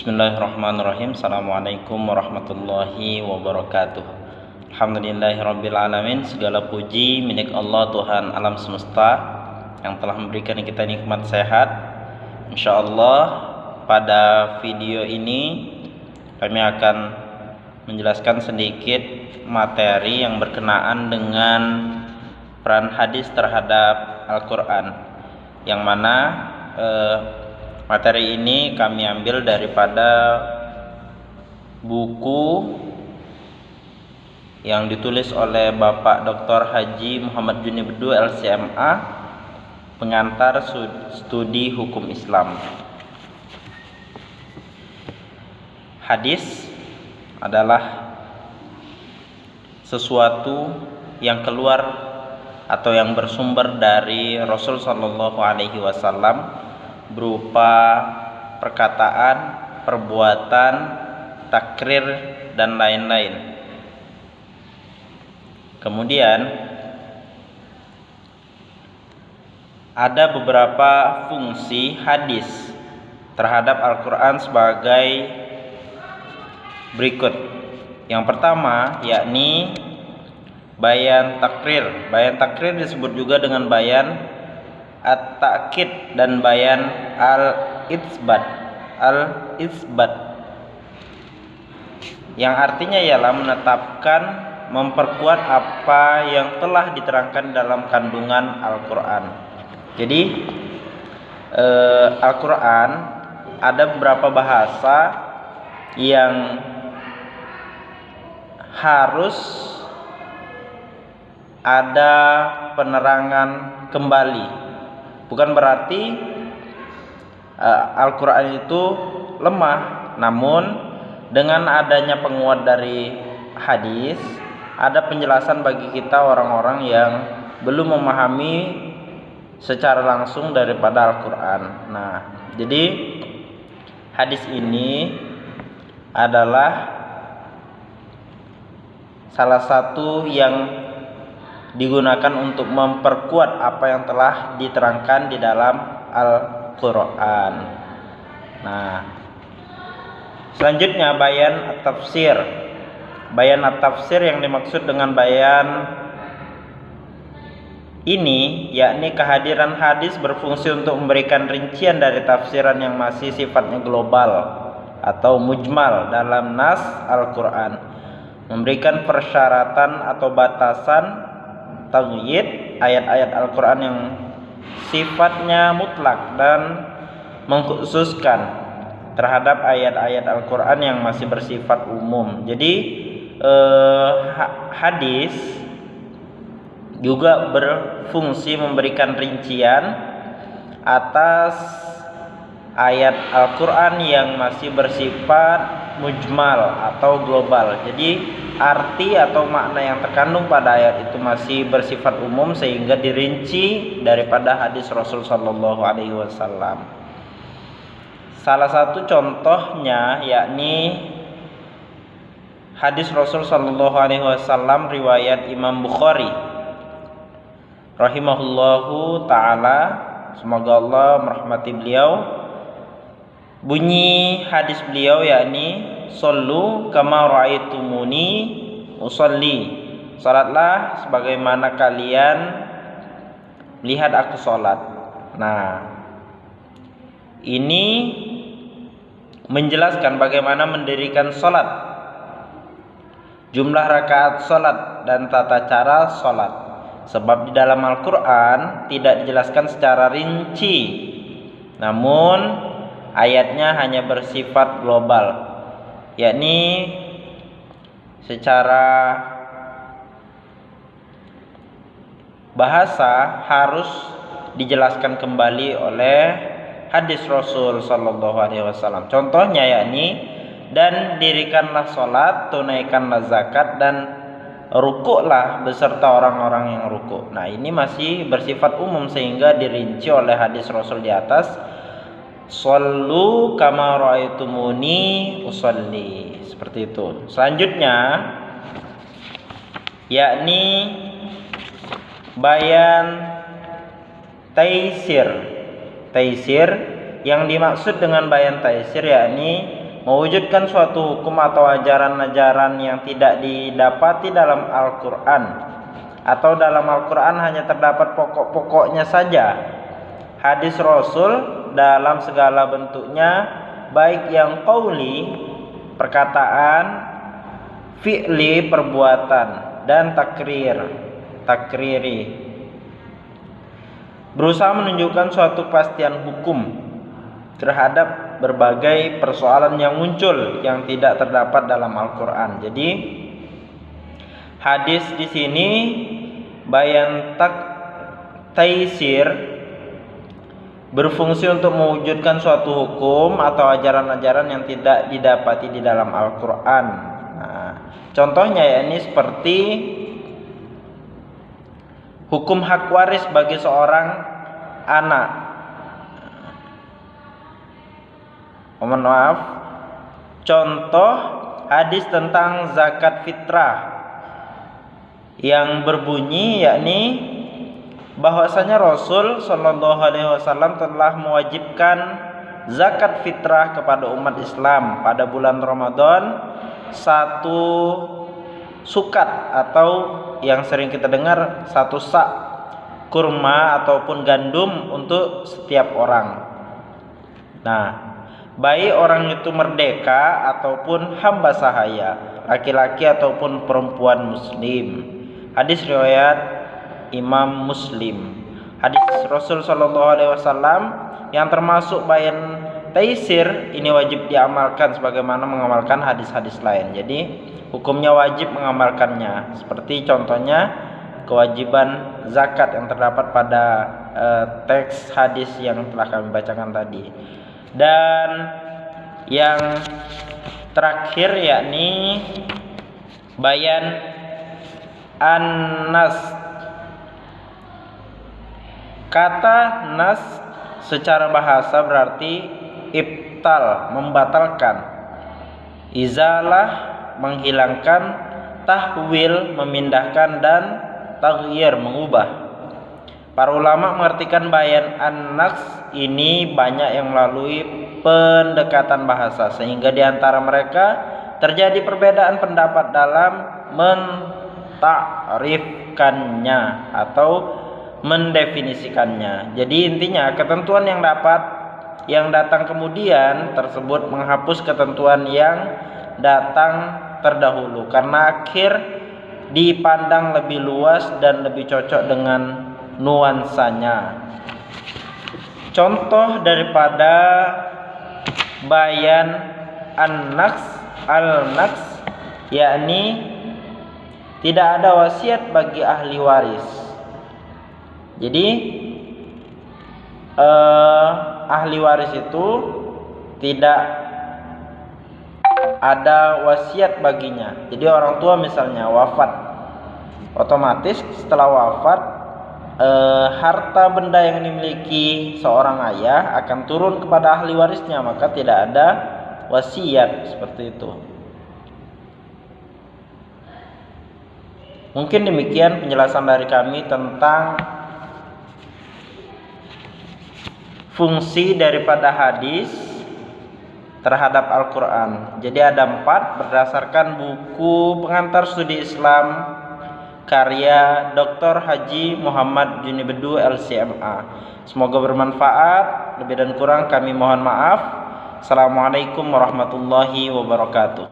Bismillahirrahmanirrahim. Assalamualaikum warahmatullahi wabarakatuh. Alhamdulillahirabbil alamin. Segala puji milik Allah, Tuhan alam semesta, yang telah memberikan kita nikmat sehat. Insyaallah pada video ini kami akan menjelaskan sedikit materi yang berkenaan dengan peran hadis terhadap Al-Quran, yang mana materi ini kami ambil daripada buku yang ditulis oleh Bapak Dr. Haji Muhammad Junibdu LCMA, pengantar studi hukum Islam. Hadis adalah sesuatu yang keluar atau yang bersumber dari Rasul Shallallahu Alaihi Wasallam, berupa perkataan, perbuatan, takrir, dan lain-lain. Kemudian ada beberapa fungsi hadis terhadap Al-Quran sebagai berikut. Yang pertama yakni bayan takrir. Bayan takrir disebut juga dengan bayan at-ta'kid dan bayan al-itsbat. Yang artinya ialah menetapkan, memperkuat apa yang telah diterangkan dalam kandungan Al-Quran. Jadi Al-Quran ada beberapa bahasa yang harus ada penerangan kembali. Bukan berarti Al-Quran itu lemah, namun dengan adanya penguat dari hadis, ada penjelasan bagi kita orang-orang yang belum memahami secara langsung daripada Al-Quran. Nah, jadi hadis ini adalah salah satu yang digunakan untuk memperkuat apa yang telah diterangkan di dalam Al-Quran. Nah, selanjutnya bayan at-tafsir. Bayan at-tafsir yang dimaksud dengan bayan ini yakni kehadiran hadis berfungsi untuk memberikan rincian dari tafsiran yang masih sifatnya global atau mujmal dalam nas Al-Quran, memberikan persyaratan atau batasan taqyid ayat-ayat Al-Quran yang sifatnya mutlak dan mengkhususkan terhadap ayat-ayat Al-Quran yang masih bersifat umum. Jadi hadis juga berfungsi memberikan rincian atas ayat Al-Quran yang masih bersifat mujmal atau global. Jadi arti atau makna yang terkandung pada ayat itu masih bersifat umum sehingga dirinci daripada hadis Rasul Shallallahu Alaihi Wasallam. Salah satu contohnya yakni hadis Rasul Shallallahu Alaihi Wasallam riwayat Imam Bukhari rahimahullahu taala, semoga Allah merahmati beliau. Bunyi hadis beliau yakni sallu kama ra'aitumuni usolli. Salatlah sebagaimana kalian lihat aku salat. Nah, ini menjelaskan bagaimana mendirikan salat, jumlah rakaat salat dan tata cara salat. Sebab di dalam Al-Quran tidak dijelaskan secara rinci, namun ayatnya hanya bersifat global, yakni secara bahasa harus dijelaskan kembali oleh hadis Rasul Sallallahu Alaihi Wasallam. Contohnya yakni, dan dirikanlah sholat, tunaikanlah zakat, dan rukuklah beserta orang-orang yang rukuk. Nah, ini masih bersifat umum sehingga dirinci oleh hadis Rasul di atas, shallu kama ra'aitumuni usolli, seperti itu. Selanjutnya yakni bayan taisir. Yang dimaksud dengan bayan taisir yakni mewujudkan suatu hukum atau ajaran-ajaran yang tidak didapati dalam Al-Quran, atau dalam Al-Quran hanya terdapat pokok-pokoknya saja. Hadis Rasul dalam segala bentuknya, baik yang qauli, perkataan, fi'li, perbuatan, dan takriri, berusaha menunjukkan suatu kepastian hukum terhadap berbagai persoalan yang muncul yang tidak terdapat dalam Al-Quran. Jadi hadis di sini bayan taisir berfungsi untuk mewujudkan suatu hukum atau ajaran-ajaran yang tidak didapati di dalam Al-Quran. Nah, contohnya yakni seperti hukum hak waris bagi seorang anak. Mohon maaf. Contoh hadis tentang zakat fitrah yang berbunyi yakni bahwasanya Rasul Shallallahu Alaihi Wasallam telah mewajibkan zakat fitrah kepada umat Islam pada bulan Ramadan, satu sukat atau yang sering kita dengar satu sak kurma ataupun gandum untuk setiap orang. Nah, baik orang itu merdeka ataupun hamba sahaya, laki-laki ataupun perempuan muslim. Hadis riwayat Imam Muslim. Hadis Rasul Shallallahu Alaihi Wasallam yang termasuk bayan taisir ini wajib diamalkan sebagaimana mengamalkan hadis-hadis lain. Jadi hukumnya wajib mengamalkannya. Seperti contohnya kewajiban zakat yang terdapat pada teks hadis yang telah kami bacakan tadi. Dan yang terakhir yakni bayan an-nas. Kata nas secara bahasa berarti ibtal, membatalkan, izalah, menghilangkan, tahwil, memindahkan, dan taghyir, mengubah. Para ulama mengartikan bayan an-nas ini banyak yang melalui pendekatan bahasa, sehingga di antara mereka terjadi perbedaan pendapat dalam mentakrifkannya atau mendefinisikannya. Jadi intinya ketentuan yang datang kemudian tersebut menghapus ketentuan yang datang terdahulu, karena akhir dipandang lebih luas dan lebih cocok dengan nuansanya. Contoh daripada bayan al-naqs yakni tidak ada wasiat bagi ahli waris. Jadi ahli waris itu tidak ada wasiat baginya. Jadi orang tua misalnya wafat, otomatis setelah wafat harta benda yang dimiliki seorang ayah akan turun kepada ahli warisnya, maka tidak ada wasiat seperti itu. Mungkin demikian penjelasan dari kami tentang fungsi daripada hadis terhadap Al-Quran. Jadi ada 4 berdasarkan buku Pengantar Studi Islam karya Dr. Haji Muhammad Junibedu LCMA. Semoga bermanfaat. Lebih dan kurang kami mohon maaf. Assalamualaikum warahmatullahi wabarakatuh.